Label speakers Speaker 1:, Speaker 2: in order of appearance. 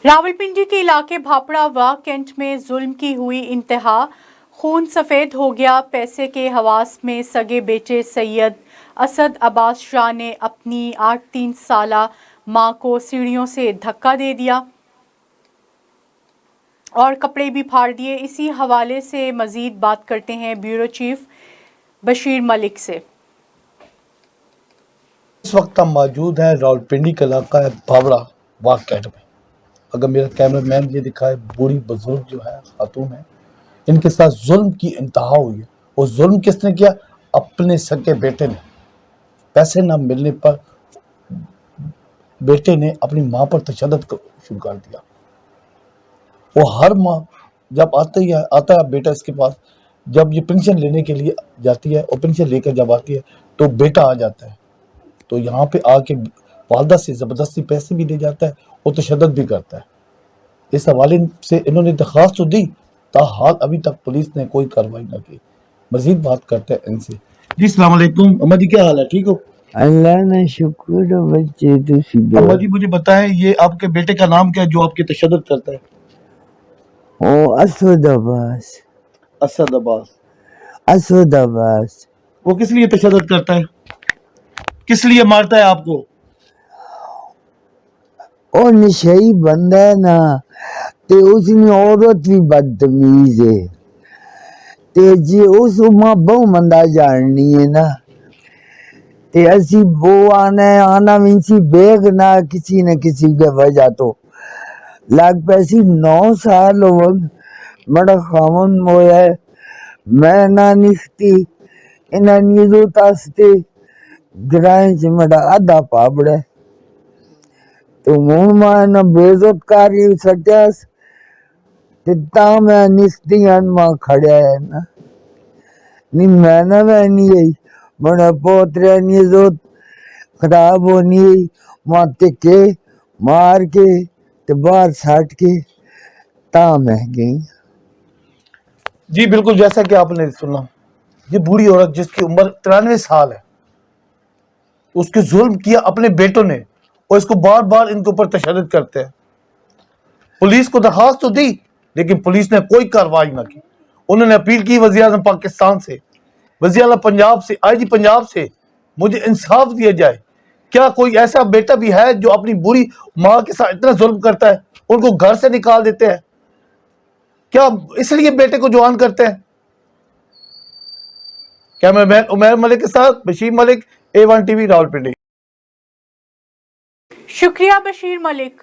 Speaker 1: रावलपिंडी के इलाके भापड़ा व कैंट में जुल्म की हुई इंतहा, खून सफ़ेद हो गया। पैसे के हवास में सगे बेटे सैयद असद अब्बास शाह ने अपनी 8 साला मां को सीढ़ियों से धक्का दे दिया और कपड़े भी फाड़ दिए। इसी हवाले से मजीद बात करते हैं ब्यूरो चीफ बशीर मलिक से।
Speaker 2: इस वक्त हम मौजूद हैं रावलपिंडी का इलाका है भावड़ा वाक कैंट में। अगर मेरा कैमरा मैन ये दिखाए, बूढ़ी बुजुर्ग जो है खातून है, इनके साथ जुल्म की इंतहा हुई है। और जुल्म किसने किया? अपने सगे बेटे ने। पैसे ना मिलने पर बेटे ने अपनी माँ पर तशद्दुद शुरू कर दिया। वो हर माँ जब आता है बेटा इसके पास, जब ये पेंशन लेने के लिए जाती है और पेंशन लेकर जब आती है तो बेटा आ जाता है, तो यहाँ पे आके वालदा से ज़बरदस्ती पैसे भी ले जाता है और तशद्दुद भी करता है। इस हवाले से इन्होंने दरख्वास्त तो दी, ताहाल अभी तक पुलिस ने कोई कार्रवाई न की। मजीद बात करते हैं इनसे। जी अस्सलाम वालेकुम। अम्मा जी क्या हाल है, ठीक हो?
Speaker 3: अल्लाह ने शुक्र बच्चे
Speaker 2: अम्मा जी मुझे बताएं, ये आपके बेटे का नाम क्या है जो आपके तशद्दुद करता है?
Speaker 3: ओ असद अब्बास।
Speaker 2: असद अब्बास।
Speaker 3: असद अब्बास
Speaker 2: वो किस लिए तशद्दुद करता है? किस लिए मारता है आपको?
Speaker 3: ओ नशई बंदा है ना, ते उसनी औरत भी बदतमीज है। ते जी उस मां बहु मंदा जाननी है ना, ते असी वो आना विंची बेग ना किसी न किसी के वजह तो लग पैसी 9 साल हो बड़ा खामन मोया है। मैं ना निखती इना नीजो तास्ते ग्रां च मेरा आधा पाबड़ा है। तो हूँ मैं बेजत कार्य सट्यास मैं निस्ती मां खड़ा है ना, नी मैंने मैं नहीं गई बड़ा पोतरे नीजत खराब होनी मां तिके मार के ते बाहर साट के मैं गई।
Speaker 2: जी बिल्कुल, जैसा कि आपने सुना, ये बूढ़ी औरत जिसकी उम्र 93 साल है, उसके जुल्म किया अपने बेटों ने और इसको बार बार इनके ऊपर तशद्दुद करते हैं। पुलिस को दरखास्त तो दी लेकिन पुलिस ने कोई कार्रवाई ना की। उन्होंने अपील की वज़ीर-ए-आज़म पाकिस्तान से, वज़ीर-ए-आला पंजाब से, आईजी पंजाब से, मुझे इंसाफ दिया जाए। क्या कोई ऐसा बेटा भी है जो अपनी बुरी माँ के साथ इतना जुल्म करता है, उनको घर से निकाल देते हैं? क्या इसलिए बेटे को जवान करते हैं? कैमरामैन उमैर मलिक के साथ बशीर मलिक, A1 TV रावलपिंडी।
Speaker 1: शुक्रिया बशीर मलिक।